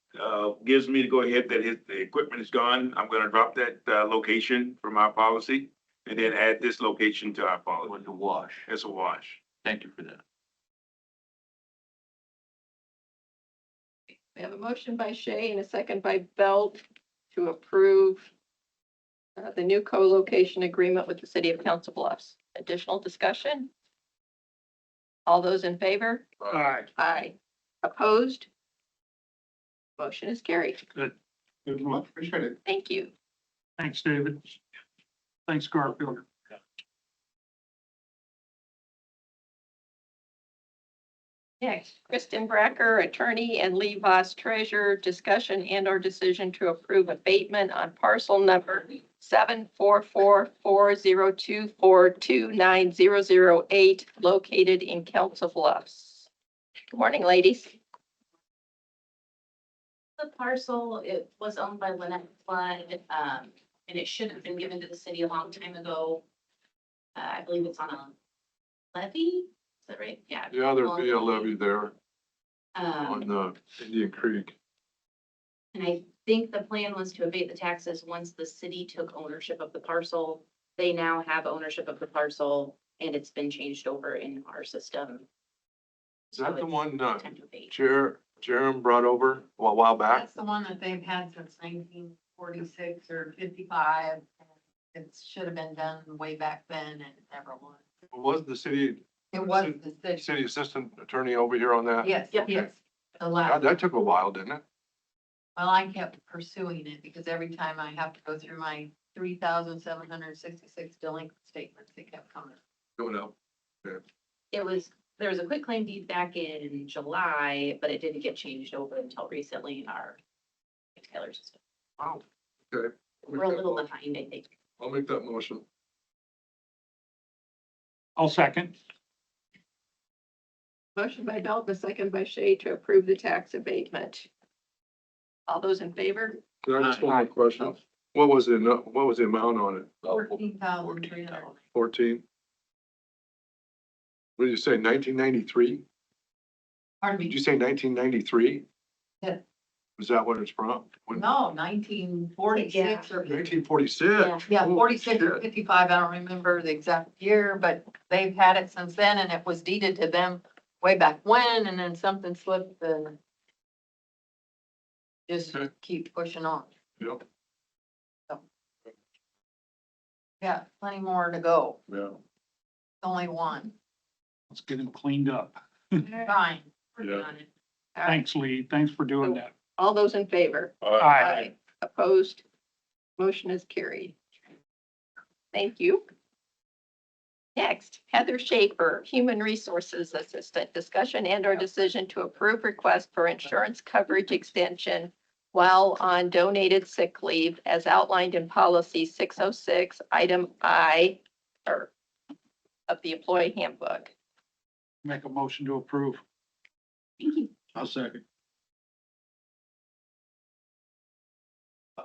gives me to go ahead that the equipment is gone, I'm gonna drop that, location from our policy and then add this location to our policy With the wash. as a wash. Thank you for that. We have a motion by Shay and a second by Belt to approve the new co-location agreement with the city of Council Bluffs. Additional discussion? All those in favor? Aye. Aye. Opposed? Motion is carried. Good luck. Appreciate it. Thank you. Thanks, David. Thanks, Garfield. Next, Kristen Bracker, attorney, and Lee Voss, treasurer, discussion and or decision to approve abatement on parcel number 7444024290008 located in Council Bluffs. Good morning, ladies. The parcel, it was owned by Lynette Flood, and it should have been given to the city a long time ago. I believe it's on a levy, is that right? Yeah. Yeah, there'd be a levy there on Um, the Indian Creek. and I think the plan was to abate the taxes once the city took ownership of the parcel. They now have ownership of the parcel and it's been changed over in our system. Is that the one, Time to abate. Jerem brought over a while back? That's the one that they've had since 1946 or 55. It should have been done way back then and it never was. Was the city, It was the city. city assistant attorney over here on that? Yes, Yeah. yes. The God, last, that took a while, didn't it? well, I kept pursuing it because every time I have to go through my 3,766 delinquent statements, it kept coming. Going up. There was a quick claim deed back in July, but it didn't get changed over until recently in our Taylor system. Wow. Okay. We're a little behind, I think. I'll make that motion. I'll second. Motion by Belt, and a second by Shay to approve the tax abatement. All those in favor? Can I just one more question? What was the amount on it? 14,300. 14? What did you say, 1993? Pardon Did me? you say 1993? Yeah. Was that what it's from? No, 1946 or 1946? yeah, Oh, 46 or shit. 55. I don't remember the exact year, but they've had it since then and it was deeded to them way back when, and then something slipped and just Okay. keep pushing on. Yep, Yeah, plenty more to go. yeah. Only one. Let's get him cleaned up. Fine. Working Yeah. on it. All right. Thanks, Lee. Thanks for doing that. All those in favor? Aye. Opposed? Motion is carried. Thank you. Next, Heather Schaefer, Human Resources Assistant, discussion and or decision to approve request for insurance coverage extension while on donated sick leave as outlined in policy 606, item I, or of the employee handbook. Make a motion to approve. Thank you. I'll second.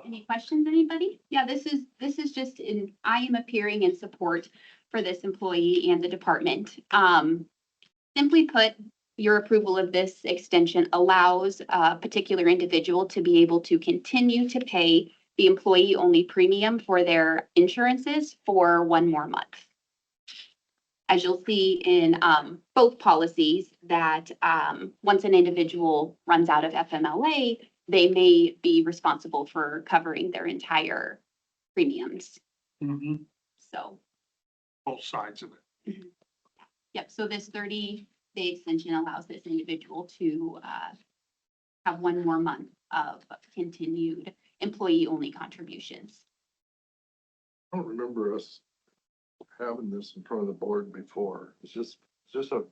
Any questions, anybody? Yeah, this is just I am appearing in support for this employee and the department. Simply put, your approval of this extension allows a particular individual to be able to continue to pay the employee-only premium for their insurances for one more month. As you'll see in both policies that once an individual runs out of FMLA, they may be responsible for covering their entire premiums. Mhm. So, Both sides of it. yep, so this 30-day extension allows this individual to have one more month of continued employee-only contributions. I don't remember us having this in front of the board before. Is this a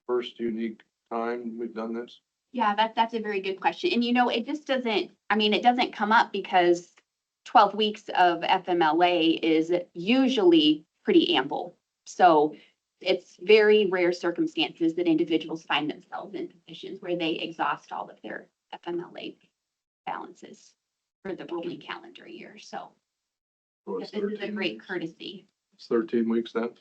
first unique time we've done this? Yeah, that's a very good question. And it just doesn't, it doesn't come up because 12 weeks of FMLA is usually pretty ample. So it's very rare circumstances that individuals find themselves in positions where they exhaust all of their FMLA balances for the rolling calendar year. So So this it's is a 13 great weeks. courtesy. It's 13 weeks then?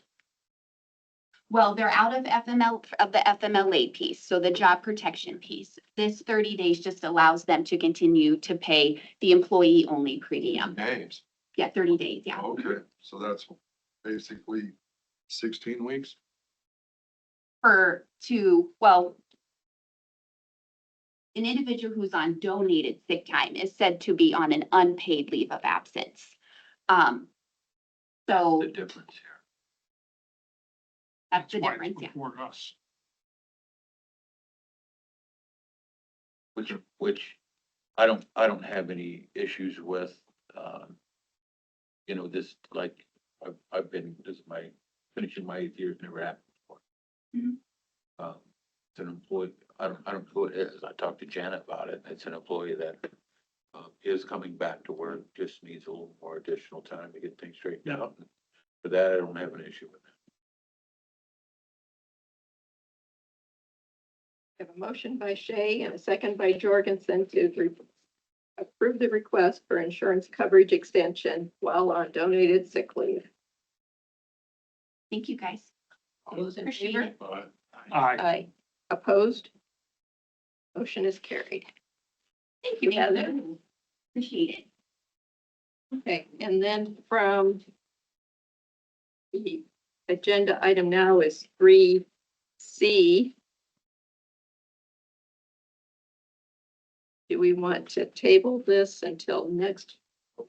Well, they're out of the FMLA piece, so the job protection piece. This 30 days just allows them to continue to pay the employee-only premium. Days. Yeah, 30 days, yeah. Okay, so that's basically 16 weeks? An individual who's on donated sick time is said to be on an unpaid leave of absence. So The difference here. that's the why it's difference, yeah. before us. Which I don't have any issues with, this, like, this is finishing my 8th year, never happened before. Mhm. It's an employee, I don't know who it is, I talked to Janet about it, it's an employee that is coming back to work, just needs a little more additional time to get things straightened out. For that, I don't have an issue with it. I have a motion by Shay and a second by Jorgensen to approve the request for insurance coverage extension while on donated sick leave. Thank you, guys. All those in Appreciate favor? it. Aye. Aye. Opposed? Motion is carried. Thank you, Heather. Appreciate it. Okay, and then from the agenda item now is 3C. Do we want to table this until next?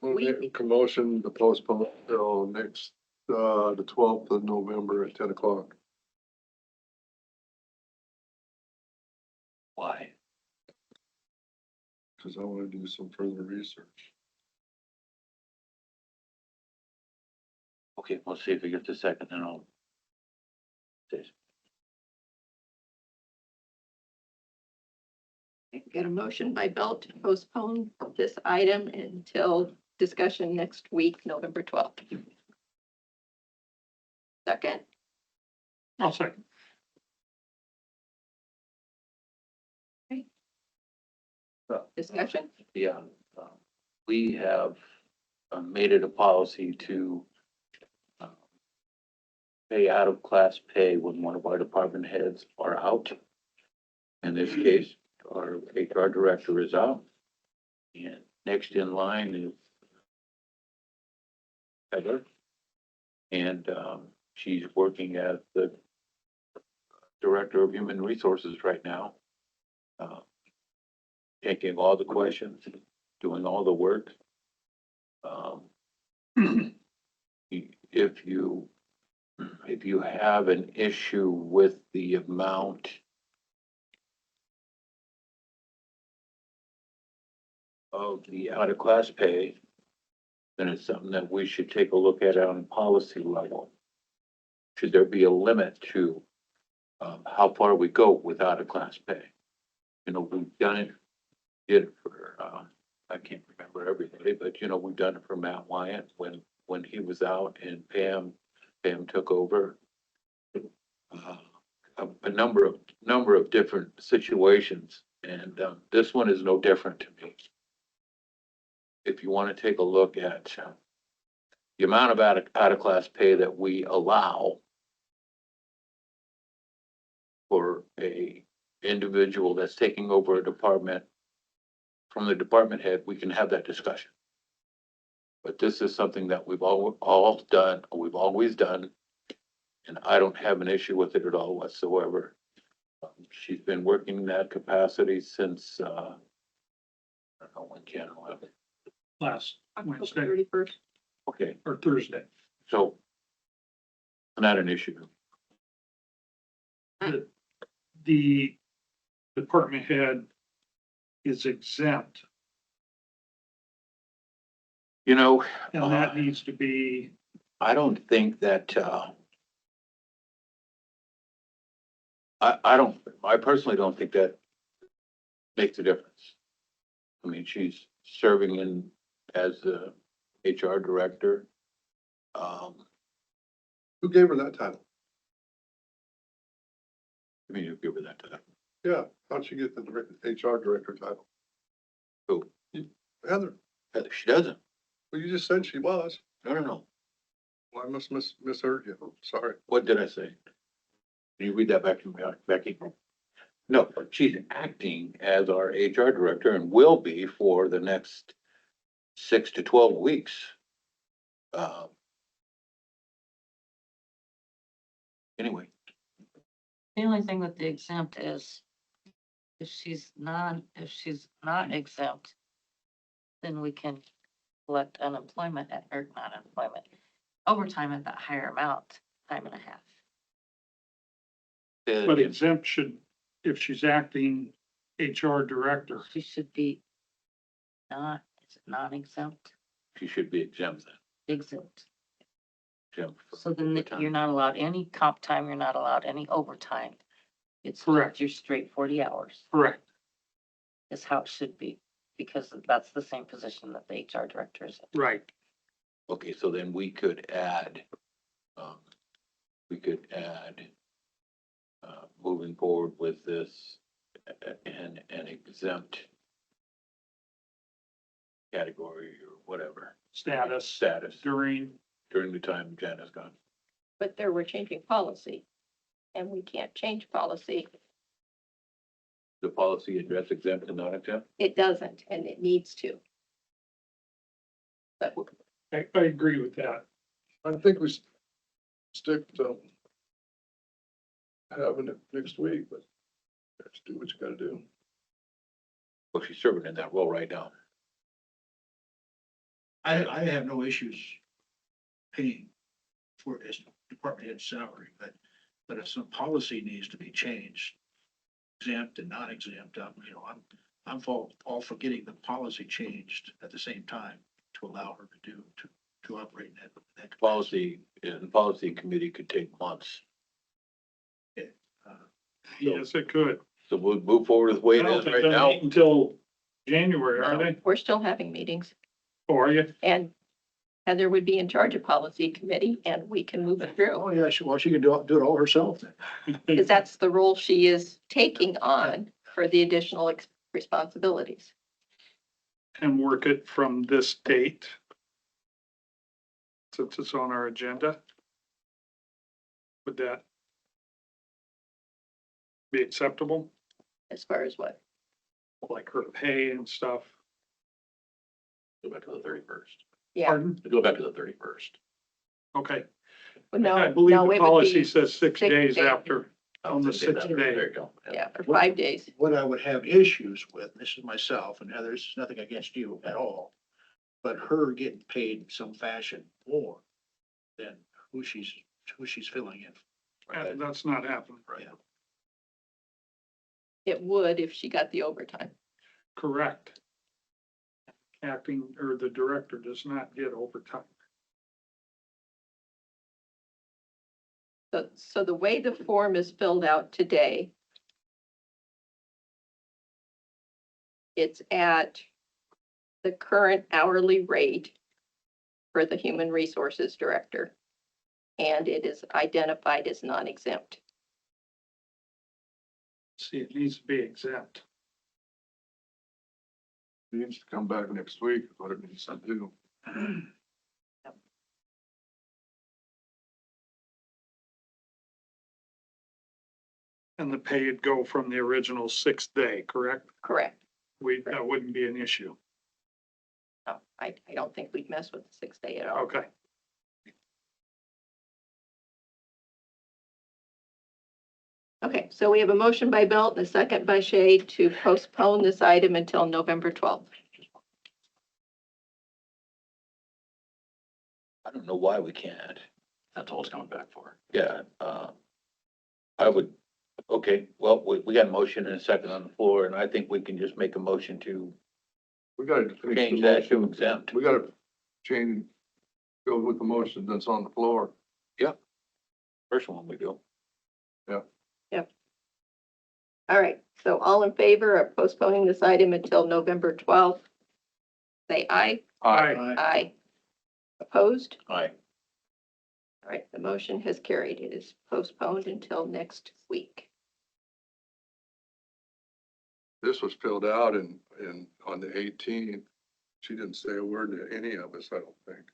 We'll make a motion to postpone till next, the 12th of November at 10 o'clock. Why? Because I want to do some further research. Okay, we'll see if we get the second, then I'll say. Got a motion by Belt to postpone this item until discussion next week, November 12th. Second, I'll second. discussion? Yeah, we have made it a policy to pay out of class pay when one of our department heads are out. In this case, our HR director is out. And next in line is Heather. And she's working as the Director of Human Resources right now. Taking all the questions, doing all the work. If you have an issue with the amount of the out of class pay, then it's something that we should take a look at on policy level. Should there be a limit to how far we go with out of class pay? We've did it for, I can't remember everybody, but we've done it for Matt Wyatt when he was out and Pam took over. a number of different situations, and this one is no different to me. If you want to take a look at the amount of out of class pay that we allow for a individual that's taking over a department from the department head, we can have that discussion. But this is something that we've all done, we've always done, and I don't have an issue with it at all whatsoever. She's been working in that capacity since, I don't know when Jan left. Last October Wednesday 31st. Okay, or Thursday. so not an issue. The department head is exempt, You know, and that needs to be, I don't think that, I personally don't think that makes a difference. I mean, she's serving in as the HR director. Who gave her that title? I mean, you give her that to them. Yeah, how'd she get the HR director title? Who? Heather, She doesn't. well, you just said she was. No. Well, I must misheard you. Sorry. What did I say? Can you read that back to me, Becky? No, she's acting as our HR director and will be for the next 6 to 12 weeks. Anyway, The only thing with the exempt is if she's not exempt, then we can collect unemployment or not unemployment, overtime at that higher amount, time and a half. but exempt should, if she's acting HR director. She should be is it non-exempt? she should be exempt then. Exempt. Exempt for So then overtime. you're not allowed any comp time, you're not allowed any overtime. It's Correct. your straight 40 hours Correct. is how it should be, because that's the same position that the HR director is in. Right. Okay, so then we could add, moving forward with this, an exempt category or whatever, Status during during, the time Jan is gone. But there we're changing policy, and we can't change policy. The policy address exempt and non-exempt? It doesn't, and it needs to. But I agree with that. I think we stick to having it next week, but let's do what you gotta do. Well, she's serving in that role right now. I have no issues paying for his department head salary, but if some policy needs to be changed, exempt and non-exempt, I'm all for getting the policy changed at the same time to allow her to operate in that capacity. Policy committee could take months. Yes, it could. So we'll move forward with the way I it don't is think right they'll now. meet until January, are they? we're still having meetings, Oh, are you? and Heather would be in charge of policy committee, and we can move it through. Oh, yeah, she can do it all herself then. Because that's the role she is taking on for the additional responsibilities. And work it from this date. Since it's on our agenda. Would that be acceptable? As far as what? Like her pay and stuff? Go back to the 31st. Yeah. Pardon? Go back to the 31st. Okay. Well, no, I believe no, the it would policy be says 6 days days. after, on the 6th day. There you go. Yeah, or 5 days. What I would have issues with, this is myself, and Heather, this is nothing against you at all, but her getting paid in some fashion more than who she's filling in. That's not happening. Yeah. It would if she got the overtime. Correct. Acting, or the director does not get overtime. So the way the form is filled out today, it's at the current hourly rate for the human resources director. and it is identified as non-exempt. See, it needs to be exempt. It needs to come back next week, is what it needs to do. And the pay would go from the original 6th day, correct? Correct. That wouldn't be an issue. No, I don't think we'd mess with the 6th day at all. Okay. Okay, so we have a motion by Belt and a second by Shay to postpone this item until November 12th. I don't know why we can't. That's all it's coming back for. Yeah, I would, okay, well, we got a motion and a second on the floor, and I think we can just make a motion to We gotta finish the change that to motion. exempt. We gotta change, go with the motion that's on the floor. First one we do. All right, so all in favor of postponing this item until November 12th? Say aye. Aye. Aye. Opposed? Aye. All right, the motion has carried. It is postponed until next week. This was filled out on the 18th. She didn't say a word to any of us, I don't think.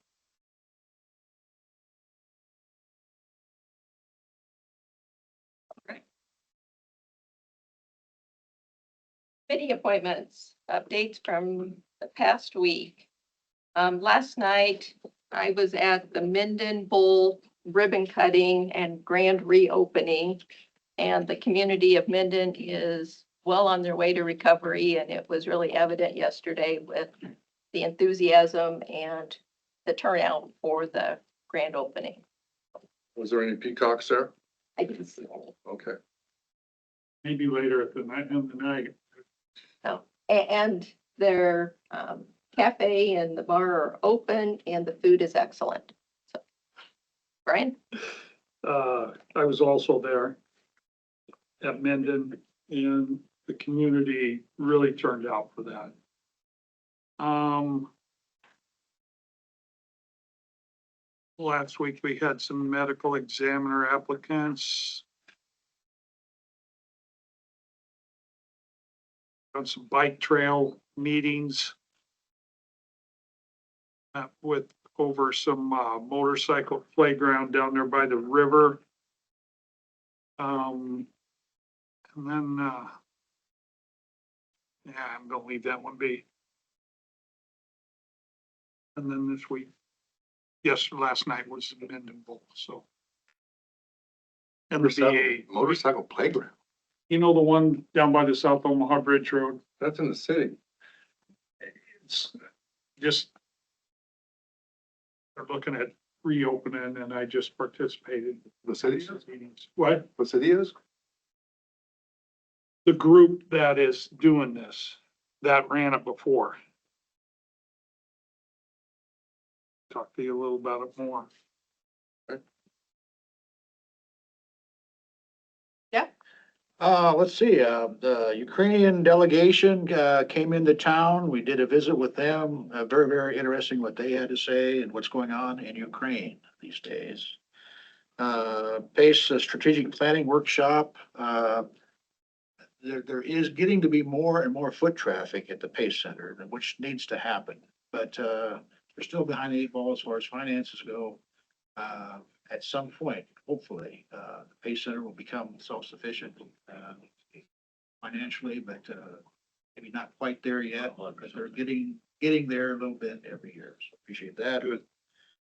Committee appointments, updates from the past week. Last night, I was at the Minden Bowl ribbon cutting and grand reopening. And the community of Minden is well on their way to recovery, and it was really evident yesterday with the enthusiasm and the turnout for the grand opening. Was there any peacocks there? I didn't see any. Okay. Maybe later at the night, in the night. And their cafe and the bar are open and the food is excellent. So, Brian? I was also there at Menden, and the community really turned out for that. Last week, we had some medical examiner applicants. Got some bike trail meetings. With over some motorcycle playground down there by the river. And then, yeah, I'm gonna leave that one be. And then this week, yes, last night was the Minden Bowl, so. And the VA, Motorcycle playground. you know, the one down by the South Omaha Bridge Road, That's in the city. it's just. They're looking at reopening, and I just participated. The city in is? those meetings. What? The city is? The group that is doing this, that ran it before. Talk to you a little about it more. Let's see, the Ukrainian delegation, came into town. We did a visit with them. Very, very interesting what they had to say and what's going on in Ukraine these days. PACE Strategic Planning Workshop, there is getting to be more and more foot traffic at the PACE Center, which needs to happen. But, they're still behind the 8 ball as far as finances go. At some point, hopefully, the PACE Center will become self-sufficient financially, but maybe not quite there yet, because they're getting there a little bit every year. So appreciate that.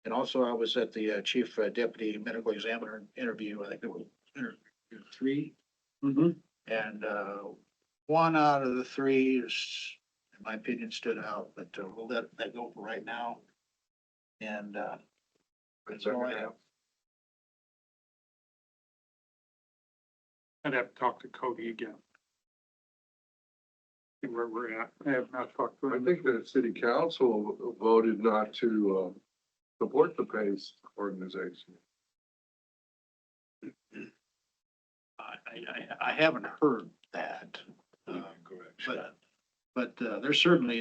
And also, I was at the Chief Deputy Medical Examiner interview. I think there were interview 3. And one out of the 3 is, in my opinion, stood out, but we'll let that go for right now. And that's all I have. I'd have to talk to Cody again. See where we're at. I have not talked to I him. think the city council voted not to support the PACE organization. I haven't heard that. Correct. But they're certainly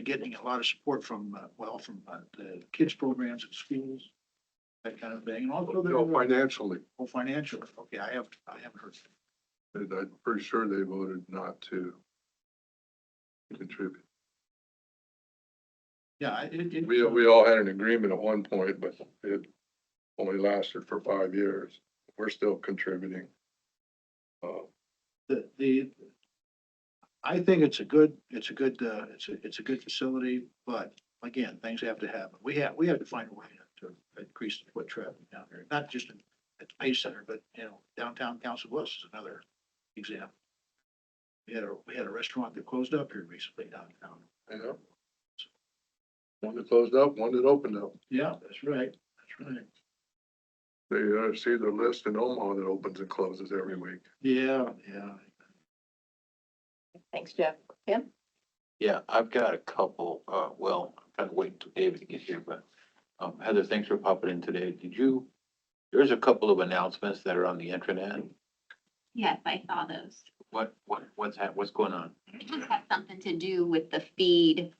getting a lot of support from the kids programs at schools. that kind of thing, and also No, the, financially, financial, okay, I haven't heard. I'm pretty sure they voted not to contribute. Yeah, We all had an agreement at one point, but it only lasted for 5 years. We're still contributing. I think it's a good facility, but again, things have to happen. We have to find a way to increase the foot traffic down there, not just at the Pace Center, but, downtown Council Bluffs is another example. We had a restaurant that closed up here recently downtown. Yeah. One that closed up, one that opened up. Yeah, that's right. That's right. They see the list in Omaha that opens and closes every week. Yeah. Thanks, Jeff. Tim? Yeah, I've got a couple, well, I'm kind of waiting until David gets here, but, Heather, thanks for popping in today. There's a couple of announcements that are on the intranet. Yes, I saw those. What's going on? It just has something to do with the feed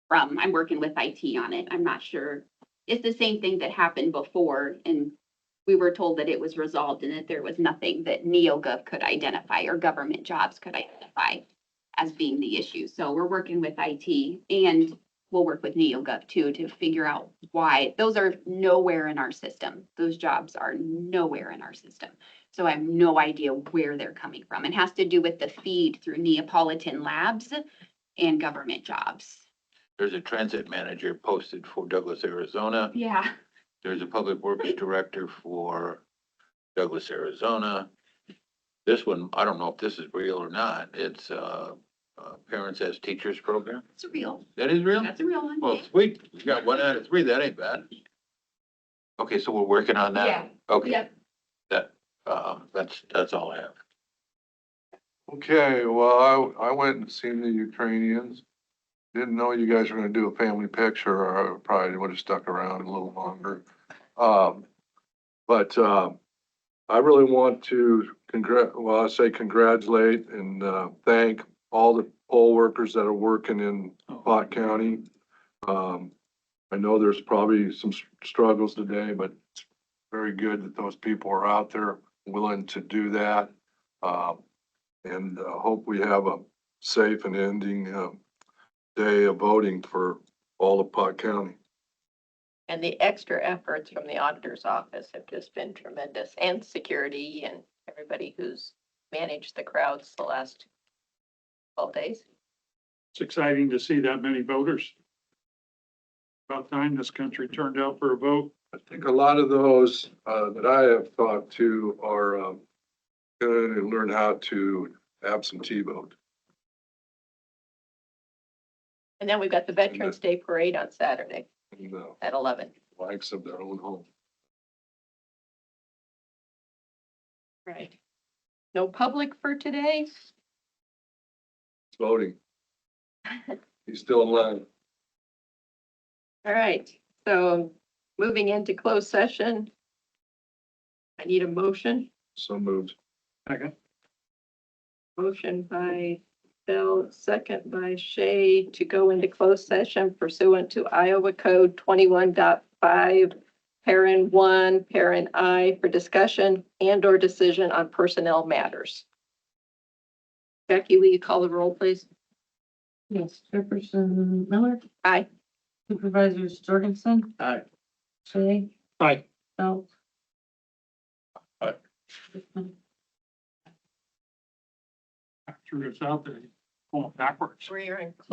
from, I'm working with IT on it. I'm not sure. It's the same thing that happened before, and we were told that it was resolved and that there was nothing that NeoGov could identify or government jobs could identify as being the issue. So we're working with IT, and we'll work with NeoGov too to figure out why. Those are nowhere in our system. Those jobs are nowhere in our system. So I have no idea where they're coming from. It has to do with the feed through Neapolitan Labs and government jobs. There's a transit manager posted for Douglas, Arizona. Yeah. There's a public works director for Douglas, Arizona. This one, I don't know if this is real or not. It's Parents as Teachers program. It's real. That is real? That's a real one. Well, sweet. We got 1 out of 3. That ain't bad. Okay, so we're working on that. Yeah. Okay. Yep. That's all I have. Okay, well, I went and seen the Ukrainians. Didn't know you guys were gonna do a family picture, or I probably would have stuck around a little longer. But I really want to I say congratulate and thank all the poll workers that are working in Pot County. I know there's probably some struggles today, but it's very good that those people are out there willing to do that. And hope we have a safe and ending day of voting for all of Pot County. And the extra efforts from the auditor's office have just been tremendous, and security and everybody who's managed the crowds the last 12 days. It's exciting to see that many voters. About time this country turned out for a vote. I think a lot of those that I have talked to are going to learn how to absentee vote. And then we've got the Veterans Day Parade on Saturday In the at 11. likes of their own home. Right. No public for today? It's voting. He's still in line. All right, so moving into closed session. I need a motion. So moved. Second. Motion by Bill, second by Shay, to go into closed session pursuant to Iowa Code 21.5, parent 1, parent I, for discussion and or decision on personnel matters. Becky, will you call the roll, please? Yes, Chairperson Miller, Aye. Supervisors Jorgensen. Aye. Shay, Aye. Belt. Aye. After it's out there, going backwards. We're in closed